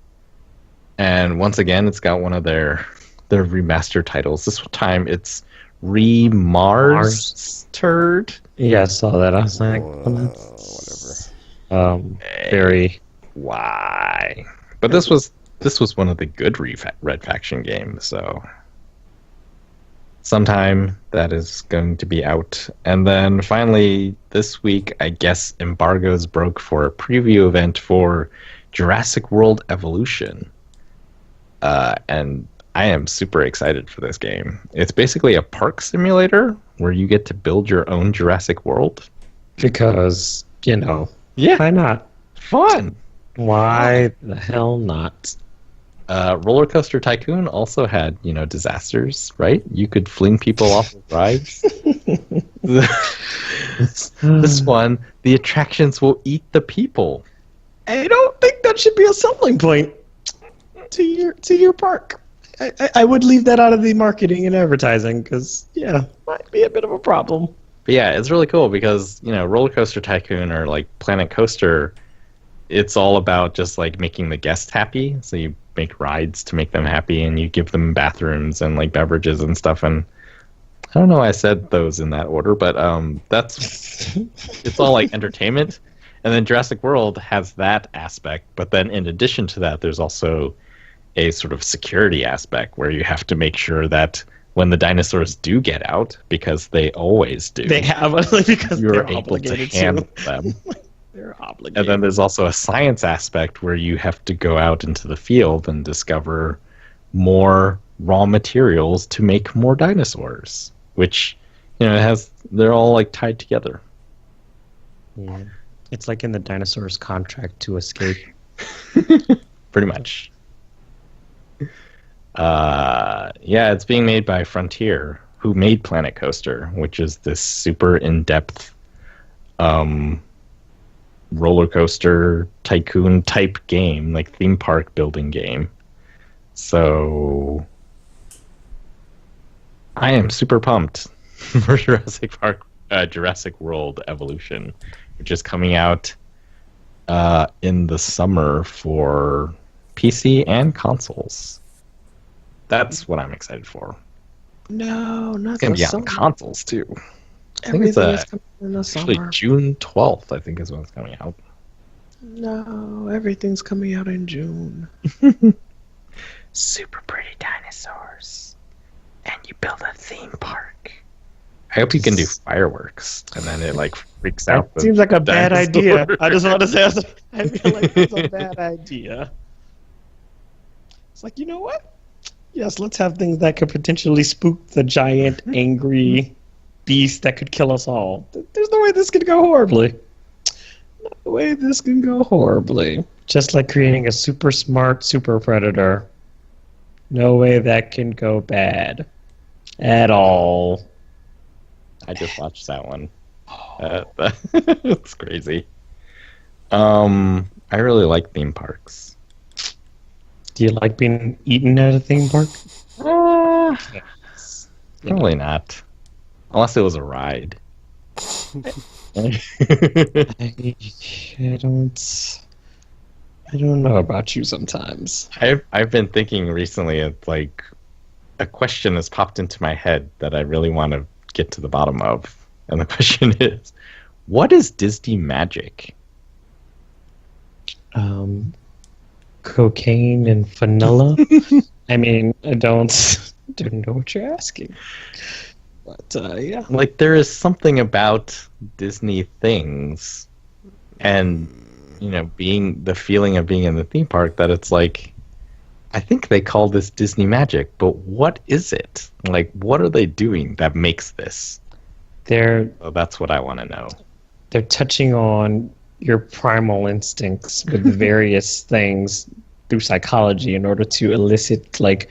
Speaker 2: and once again, it's got one of their remaster titles. This time, it's Remastered.
Speaker 3: Yeah, I saw that. I was like,
Speaker 1: Whatever.
Speaker 3: Very.
Speaker 2: Why? But this was one of the good Red Faction games, so sometime that is going to be out. And then finally this week, I guess embargoes broke for a preview event for Jurassic World Evolution. And I am super excited for this game. It's basically a park simulator where you get to build your own Jurassic World.
Speaker 3: Because,
Speaker 2: Yeah.
Speaker 3: why not?
Speaker 2: Fun.
Speaker 3: Why the hell not?
Speaker 2: Roller Coaster Tycoon also had, disasters, right? You could fling people off of rides. This one, the attractions will eat the people.
Speaker 3: I don't think that should be a selling point to your park. I would leave that out of the marketing and advertising because, might be a bit of a problem.
Speaker 2: But yeah, it's really cool because, Roller Coaster Tycoon or like Planet Coaster, it's all about just like making the guests happy. So you make rides to make them happy and you give them bathrooms and like beverages and stuff. And I don't know why I said those in that order, but it's all like entertainment. And then Jurassic World has that aspect. But then in addition to that, there's also a sort of security aspect where you have to make sure that when the dinosaurs do get out, because they always do,
Speaker 3: They have because
Speaker 2: you're
Speaker 3: they're
Speaker 2: able
Speaker 3: obligated
Speaker 2: to handle them.
Speaker 3: They're obligated.
Speaker 2: And then there's also a science aspect where you have to go out into the field and discover more raw materials to make more dinosaurs, which, they're all like tied together.
Speaker 3: Yeah. It's like in the dinosaur's contract to escape.
Speaker 2: Pretty much. It's being made by Frontier, who made Planet Coaster, which is this super in-depth roller coaster tycoon type game, like theme park building game. So I am super pumped for Jurassic World Evolution, which is coming out in the summer for PC and consoles. That's what I'm excited for.
Speaker 3: No, not
Speaker 2: It's going to be on consoles, too. I think it's
Speaker 3: coming in the
Speaker 2: actually
Speaker 3: summer.
Speaker 2: June 12th, I think is when it's coming out.
Speaker 3: No, everything's coming out in June.
Speaker 2: Super pretty dinosaurs. And you build a theme park. I hope you can do fireworks, and then it, like, freaks out.
Speaker 3: That seems like a bad idea.
Speaker 2: dinosaur.
Speaker 3: I just want to say, I feel like that's a bad idea. It's like, you know what? Yes, let's have things that could potentially spook the giant, angry beast that could kill us all. There's no way this could go horribly. No way this can go horribly. Just like creating a super smart super predator. No way that can go bad. At all.
Speaker 2: I just watched that one. It's crazy. I really like theme parks.
Speaker 3: Do you like being eaten at a theme park?
Speaker 2: Probably not. Unless it was a ride.
Speaker 3: I don't know about you sometimes.
Speaker 2: I've been thinking recently, it's like a question has popped into my head that I really want to get to the bottom of. And the question is, what is Disney magic?
Speaker 3: Cocaine and vanilla. I mean, I don't know what you're asking. But yeah.
Speaker 2: Like, there is something about Disney things and, being the feeling of being in the theme park that it's like, I think they call this Disney magic, but what is it? Like, what are they doing that makes this? So that's what I want to know.
Speaker 3: They're touching on your primal instincts with various things through psychology in order to elicit like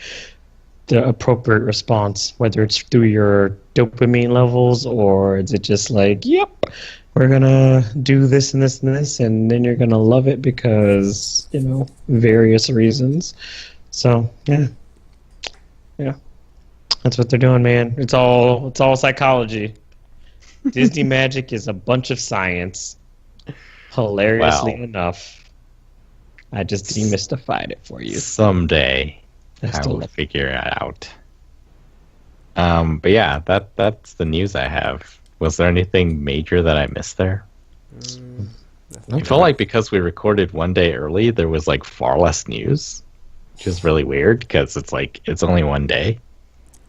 Speaker 3: the appropriate response, whether it's through your dopamine levels or is it just like, yep, we're gonna do this and this and this, and then you're gonna love it because various reasons. So yeah, that's what they're doing, man. It's all psychology. Disney magic is a bunch of science. Hilariously enough, I just demystified it for you.
Speaker 2: Someday I will figure it out. But yeah, that's the news I have. Was there anything major that I missed there? I felt like because we recorded one day early, there was like far less news, which is really weird because it's only one day.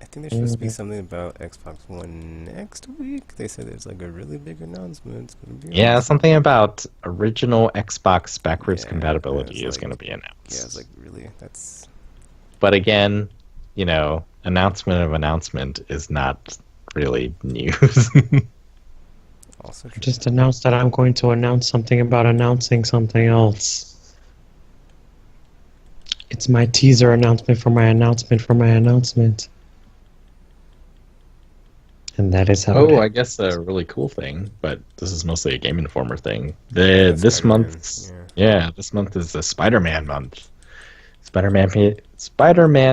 Speaker 1: I think there's supposed to be something about Xbox One next week. They said there's like a really big announcement. It's going to be
Speaker 2: something about original Xbox backwards compatibility is going to be announced.
Speaker 1: Yeah, it's like really, that's...
Speaker 2: But again, announcement of announcement is not really news.
Speaker 1: Also true.
Speaker 3: Just announced that I'm going to announce something about announcing something else. It's my teaser announcement for my announcement for my announcement. And that is how
Speaker 2: I guess a really cool thing, but this is mostly a Game Informer thing. This month is the Spider-Man month. Spider-Man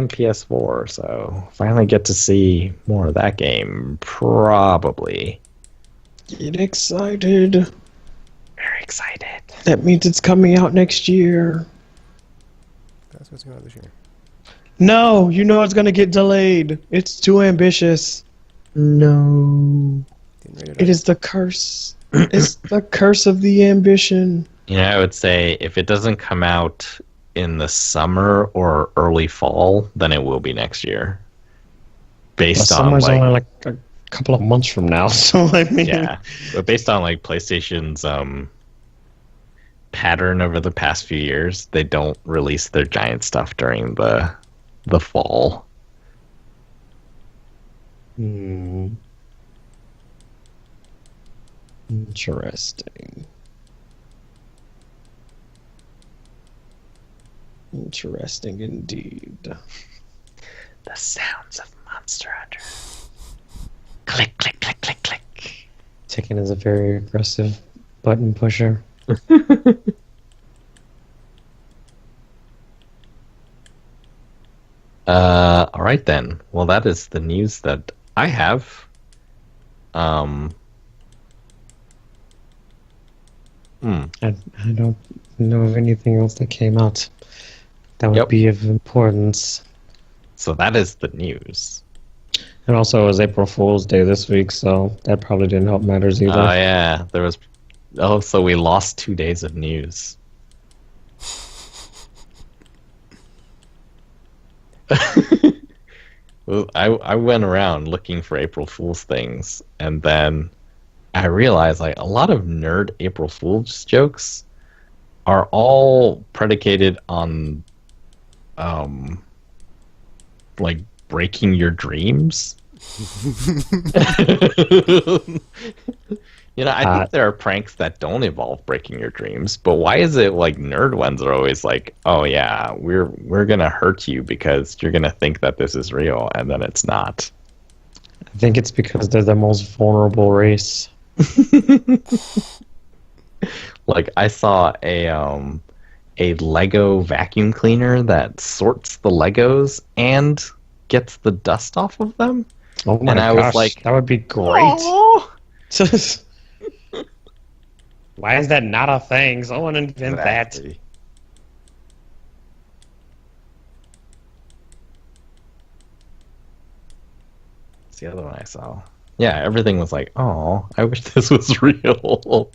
Speaker 2: PS4, so finally get to see more of that game, probably.
Speaker 3: Get excited.
Speaker 2: Very excited.
Speaker 3: That means it's coming out next year.
Speaker 1: That's what's going on this year.
Speaker 3: No, it's going to get delayed. It's too ambitious. No. It is the curse. It's the curse of the ambition.
Speaker 2: I would say if it doesn't come out in the summer or early fall, then it will be next year.
Speaker 3: Summer's only like a couple of months from now, so I mean...
Speaker 2: Yeah, but based on like PlayStation's pattern over the past few years, they don't release their giant stuff during the fall.
Speaker 3: Interesting. Interesting indeed.
Speaker 2: The sounds of Monster Hunter. Click, click, click, click, click.
Speaker 3: Tekken is a very aggressive button pusher.
Speaker 2: All right then. Well, that is the news that I have.
Speaker 3: I don't know of anything else that came out that would be of importance.
Speaker 2: So that is the news.
Speaker 3: And also it was April Fool's Day this week, so that probably didn't help matters either.
Speaker 2: Oh yeah, there was. Oh, so we lost 2 days of news. Well, I went around looking for April Fool's things, and then I realized like a lot of nerd April Fool's jokes are all predicated on like breaking your dreams. I think there are pranks that don't involve breaking your dreams, but why is it like nerd ones are always like, oh yeah, we're gonna hurt you because you're gonna think that this is real, and then it's not.
Speaker 3: I think it's because they're the most vulnerable race.
Speaker 2: Like I saw a Lego vacuum cleaner that sorts the Legos and gets the dust off of them.
Speaker 3: Oh my gosh,
Speaker 2: was like,
Speaker 3: that would be great. Why is that not a thing? Someone invent that.
Speaker 2: It's the other one I saw. Yeah, everything was like, oh, I wish this was real.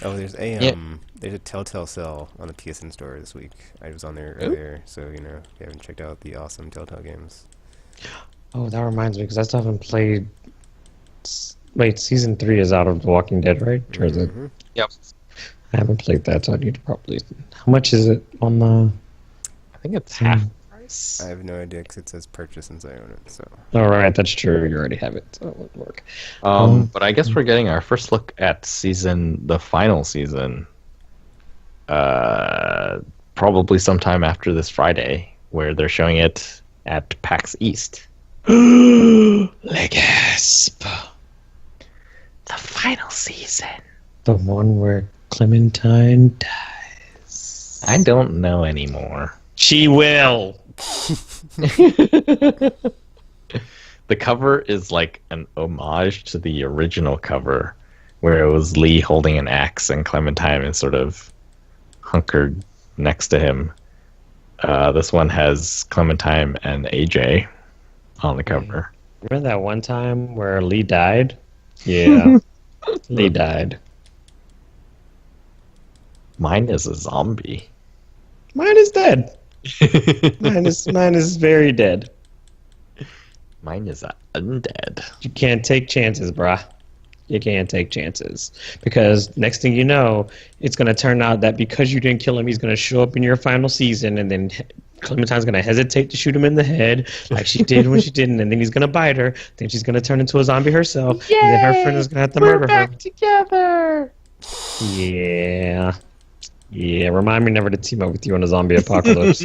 Speaker 1: Oh, there's a Telltale sale on the PSN store this week. I was on there earlier, so if you haven't checked out the awesome Telltale games.
Speaker 3: Oh, that reminds me, because I still haven't played. Wait, season 3 is out of The Walking Dead, right? Or is it?
Speaker 2: Yep.
Speaker 3: I haven't played that, so I need to probably. How much is it on the?
Speaker 2: I think it's half price.
Speaker 1: I have no idea because it says purchase since I own it. So.
Speaker 3: All right, that's true. You already have it, so it won't work.
Speaker 2: But I guess we're getting our first look at the final season. Probably sometime after this Friday, where they're showing it at PAX East.
Speaker 3: Legasp.
Speaker 2: The final final season?
Speaker 3: The one where Clementine dies.
Speaker 2: I don't know anymore.
Speaker 3: She will.
Speaker 2: The cover is like an homage to the original cover, where it was Lee holding an axe and Clementine is sort of hunkered next to him. This one has Clementine and AJ on the cover.
Speaker 3: Remember that one time where Lee died? Yeah. Lee died.
Speaker 2: Mine is a zombie.
Speaker 3: Mine is dead. Mine is very dead.
Speaker 2: Mine is undead.
Speaker 3: You can't take chances, brah. You can't take chances. Because next thing you know, it's going to turn out that because you didn't kill him, he's going to show up in your final season, and then Clementine's going to hesitate to shoot him in the head, like she did when she didn't, and then he's going to bite her. Then she's going to turn into a zombie herself, and then her friend is going to have to murder her.
Speaker 2: Together.
Speaker 3: Yeah. Yeah, remind me never to team up with you in a zombie apocalypse.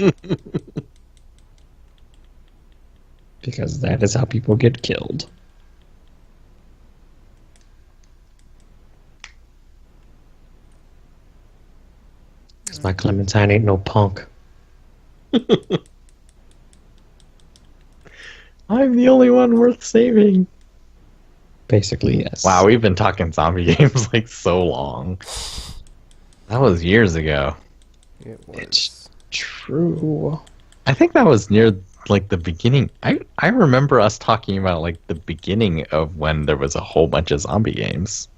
Speaker 3: Because that is how people get killed. Because my Clementine ain't no punk.
Speaker 2: I'm the only one worth saving.
Speaker 3: Basically, yes.
Speaker 2: Wow, we've been talking zombie games like so long. That was years ago.
Speaker 1: It was.
Speaker 3: It's true.
Speaker 2: I think that was near like the beginning. I remember us talking about like the beginning of when there was a whole bunch of zombie games.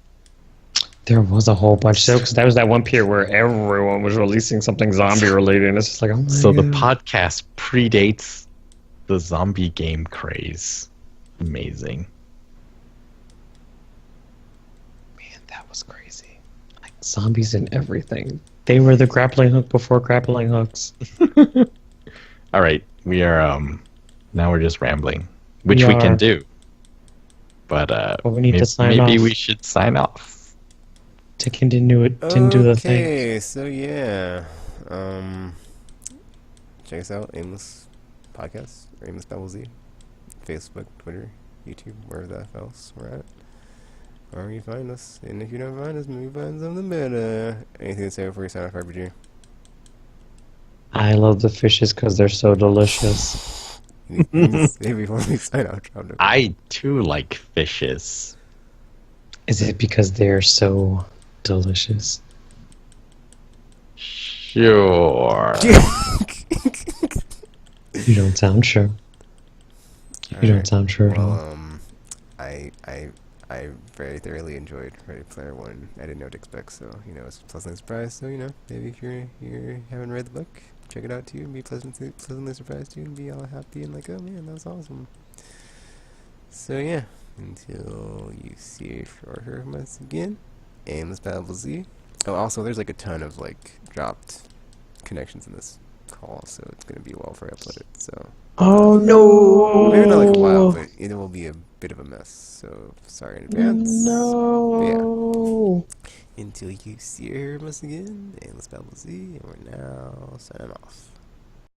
Speaker 3: There was a whole bunch. So, 'cause that was that one period where everyone was releasing something zombie related, and it's just like, oh my
Speaker 2: So
Speaker 3: God.
Speaker 2: the podcast predates the zombie game craze. Amazing.
Speaker 3: Man, that was crazy. Like zombies and everything. They were the grappling hook before grappling hooks.
Speaker 2: All right, we are now we're just rambling, which
Speaker 3: We
Speaker 2: we can
Speaker 3: are.
Speaker 2: do. But
Speaker 3: But we need to sign
Speaker 2: maybe
Speaker 3: off.
Speaker 2: we should sign off.
Speaker 3: Ticken didn't do it. Didn't do the thing.
Speaker 1: Okay, so yeah. Check us out, Aimless Podcast, or Aimless Babble Z. Facebook, Twitter, YouTube, wherever the else we're at. Or you find us. And if you don't find us, maybe find something better. Anything to say before you sign off, RPG?
Speaker 3: I love the fishes because they're so delicious.
Speaker 1: Anything to say before we sign off, drop it.
Speaker 2: I too like fishes.
Speaker 3: Is it because they're so delicious?
Speaker 2: Sure.
Speaker 3: You don't sound sure. You don't sound sure at all.
Speaker 1: Well, I very thoroughly enjoyed Ready Player One. I didn't know what to expect, so you know, it's a pleasantly surprised. So you know, maybe if you haven't read the book, check it out too, and be pleasantly surprised too, and be all happy and like, oh man, that was awesome. So yeah, until you see or hear from us again, Aimless Babble Z. Oh, also, there's like a ton of like dropped connections in this call, so it's gonna be a while before I upload it. So
Speaker 3: Oh no!
Speaker 1: maybe not like a while, but it will be a bit of a mess. So sorry in advance.
Speaker 3: No!
Speaker 1: Until you see or hear from us again, Aimless Babble Z, and we're now signing off.